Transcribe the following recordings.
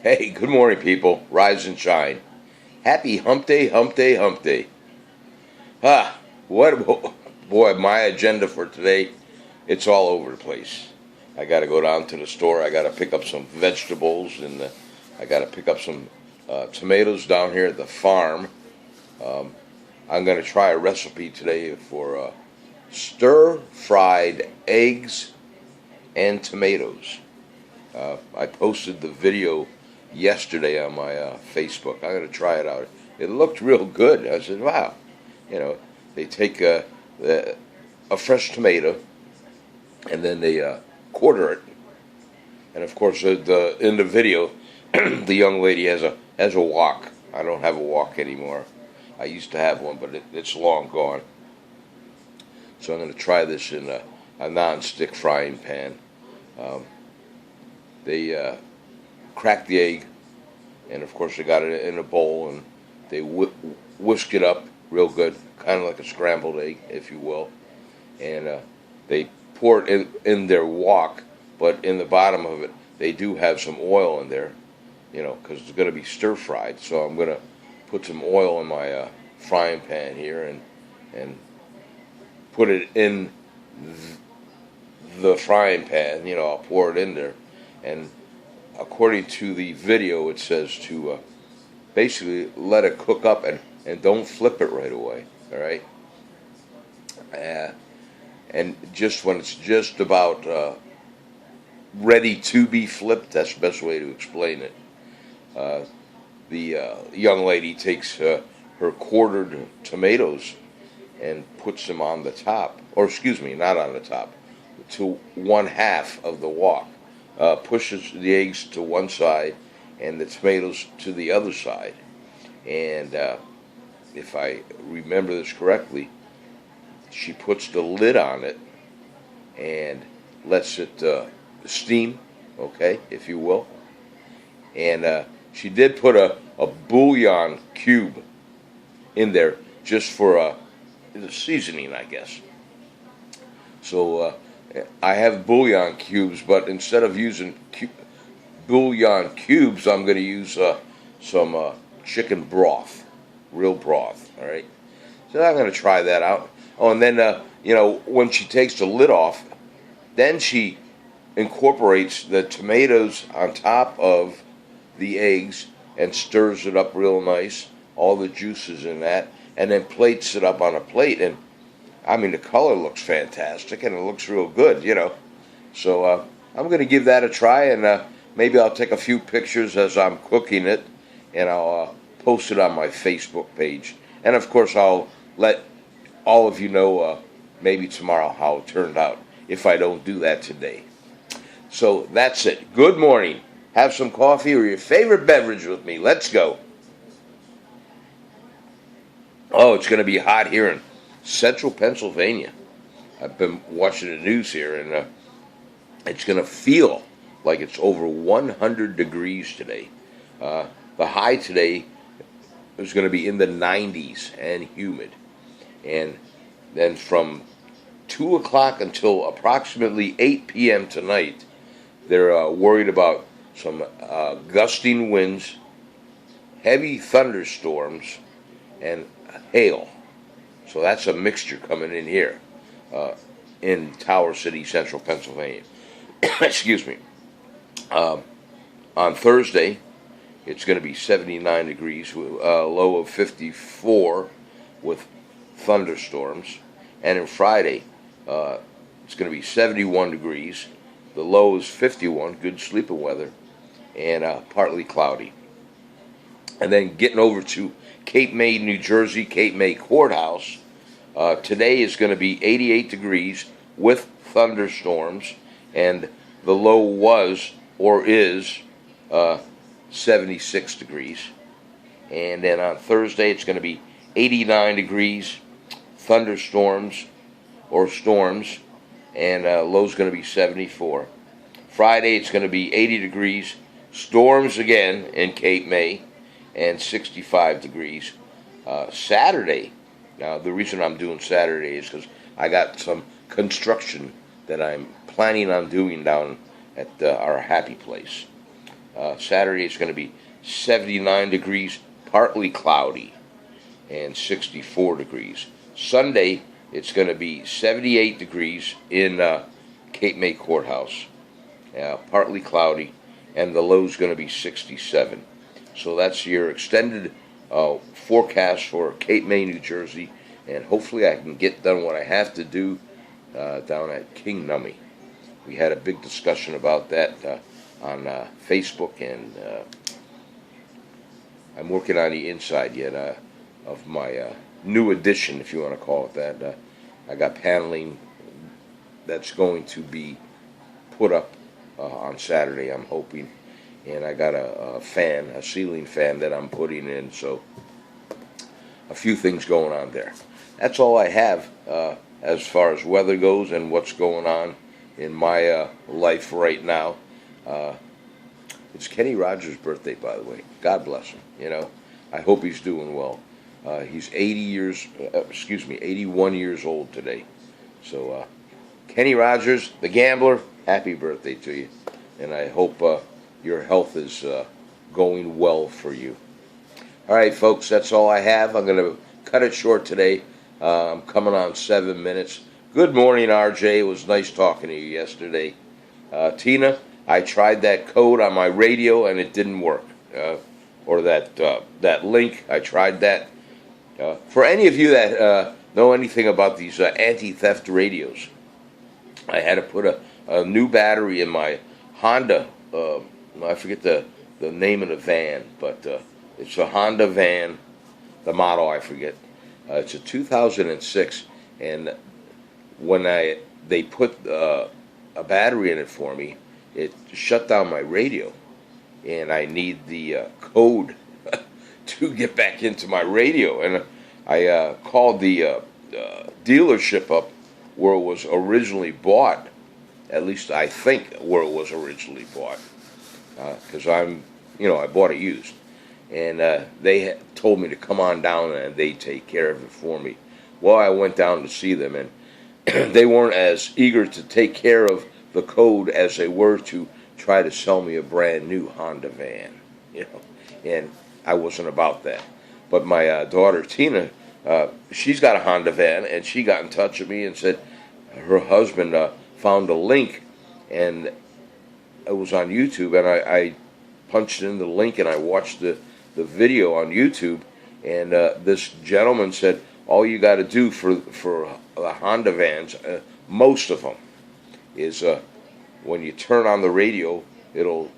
Hey, good morning, people. Rise and shine. Happy hump day, hump day, hump day. Ah, what, boy, my agenda for today, it's all over the place. I got to go down to the store. I got to pick up some vegetables, and I got to pick up some tomatoes down here at the farm. Um, I'm going to try a recipe today for stir-fried eggs and tomatoes. I posted the video yesterday on my Facebook. I'm going to try it out. It looked real good. I said, wow. You know, they take a fresh tomato and then they quarter it. And of course, in the video, the young lady has a wok. I don't have a wok anymore. I used to have one, but it's long gone. So I'm going to try this in a non-stick frying pan. Um, they cracked the egg, and of course they got it in a bowl, and they whisk it up real good, kind of like a scrambled egg, if you will. And they pour it in their wok, but in the bottom of it, they do have some oil in there, because it's going to be stir fried. So I'm going to put some oil in my frying pan here and put it in the frying pan. I'll pour it in there, and according to the video, it says to basically let it cook up and don't flip it right away. All right, and just when it's just about ready to be flipped, that's the best way to explain it. The young lady takes her quartered tomatoes and puts them on the top, or excuse me, not on the top, to one half of the wok. Pushes the eggs to one side and the tomatoes to the other side. And if I remember this correctly, she puts the lid on it and lets it steam, okay, if you will. And she did put a bouillon cube in there just for the seasoning, I guess. So I have bouillon cubes, but instead of using bouillon cubes, I'm going to use some chicken broth, real broth. All right. So I'm going to try that out. Oh, and then when she takes the lid off, then she incorporates the tomatoes on top of the eggs and stirs it up real nice, all the juices in that, and then plates it up on a plate. And I mean, the color looks fantastic, and it looks real good. So I'm going to give that a try, and maybe I'll take a few pictures as I'm cooking it, and I'll post it on my Facebook page. And, of course, I'll let all of you know maybe tomorrow how it turned out, if I don't do that today. So that's it. Good morning. Have some coffee or your favorite beverage with me. Let's go. Oh, it's going to be hot here in central Pennsylvania. I've been watching the news here, and it's going to feel like it's over 100 degrees today. The high today is going to be in the 90s and humid. And then from 2 o'clock until approximately 8 p.m. tonight, they're worried about some gusting winds, heavy thunderstorms, and hail. So that's a mixture coming in here in Tower City, central Pennsylvania. Excuse me. On Thursday, it's going to be 79 degrees, a low of 54 with thunderstorms. And on Friday, it's going to be 71 degrees. The low is 51, good sleeping weather, and partly cloudy. And then getting over to Cape May, New Jersey, Cape May Courthouse. Today is going to be 88 degrees with thunderstorms, and the low was or is 76 degrees. And then on Thursday it's going to be 89 degrees, thunderstorms or storms, and low's going to be 74. Friday it's going to be 80 degrees, storms again in Cape May, and 65 degrees. Saturday, now the reason I'm doing Saturday is because I got some construction that I'm planning on doing down at our happy place. Saturday it's going to be 79 degrees, partly cloudy, and 64 degrees. Sunday it's going to be 78 degrees in Cape May Courthouse, partly cloudy, and the low's going to be 67. So that's your extended forecast for Cape May, New Jersey, and hopefully I can get done what I have to do down at King Nummy. We had a big discussion about that on Facebook, and I'm working on the inside yet of my new addition, if you want to call it that. I got paneling that's going to be put up on Saturday, I'm hoping, and I got a fan, a ceiling fan that I'm putting in, so a few things going on there. That's all I have as far as weather goes and what's going on in my life right now. It's Kenny Rogers' birthday, by the way. God bless him. I hope he's doing well. He's 81 years old today. So, Kenny Rogers, the gambler, happy birthday to you. And I hope your health is going well for you. All right, folks, that's all I have. I'm going to cut it short today. I'm coming on 7 minutes. Good morning, RJ. It was nice talking to you yesterday. Tina, I tried that code on my radio and it didn't work. Or that link, I tried that. For any of you that know anything about these anti-theft radios, I had to put a new battery in my Honda. I forget the name of the van, but it's a Honda van. The model I forget. It's a 2006, and when they put a battery in it for me, it shut down my radio, and I need the code to get back into my radio. And I called the dealership up where it was originally bought, at least I think where it was originally bought, because I bought it used. And they told me to come on down and they take care of it for me. Well, I went down to see them, and they weren't as eager to take care of the code as they were to try to sell me a brand new Honda van, and I wasn't about that. But my daughter Tina, she's got a Honda van, and she got in touch with me and said her husband found a link, and it was on YouTube, and I punched in the link and I watched the video on YouTube, and this gentleman said all you got to do for the Honda vans, most of them, is when you turn on the radio, it'll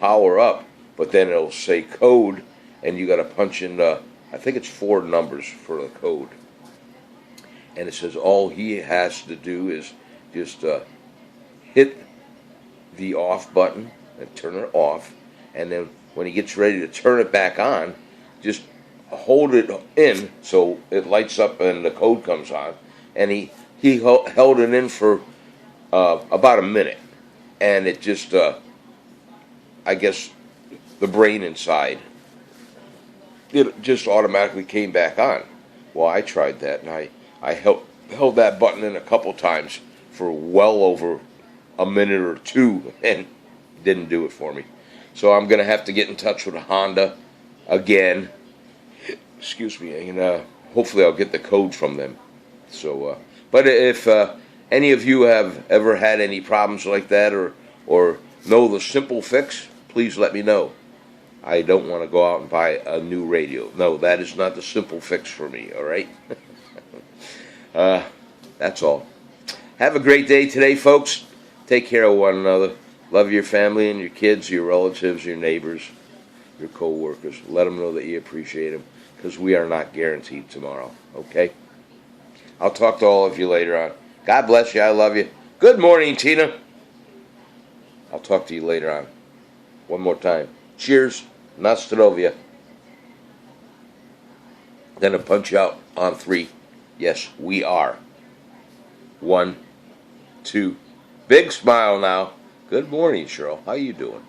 power up, but then it'll say code, and you got to punch in I think it's 4 numbers for the code, and it says all he has to do is just hit the off button and turn it off, and then when he gets ready to turn it back on, just hold it in so it lights up and the code comes on. And he held it in for about a minute, and it just, I guess, the brain inside, it just automatically came back on. Well, I tried that, and I held that button in a couple times for well over a minute or two, and didn't do it for me. So I'm going to have to get in touch with Honda again. Excuse me, and hopefully I'll get the code from them. So, but if any of you have ever had any problems like that, or know the simple fix, please let me know. I don't want to go out and buy a new radio. No, that is not the simple fix for me, all right? That's all. Have a great day today, folks. Take care of one another. Love your family and your kids, your relatives, your neighbors, your co-workers. Let them know that you appreciate them, because we are not guaranteed tomorrow, okay? I'll talk to all of you later on. God bless you. I love you. Good morning, Tina. I'll talk to you later on. One more time. Cheers. Nastrovia. Gonna punch you out on 3. Yes, we are. 1, 2. Big smile now. Good morning, Cheryl. How you doing?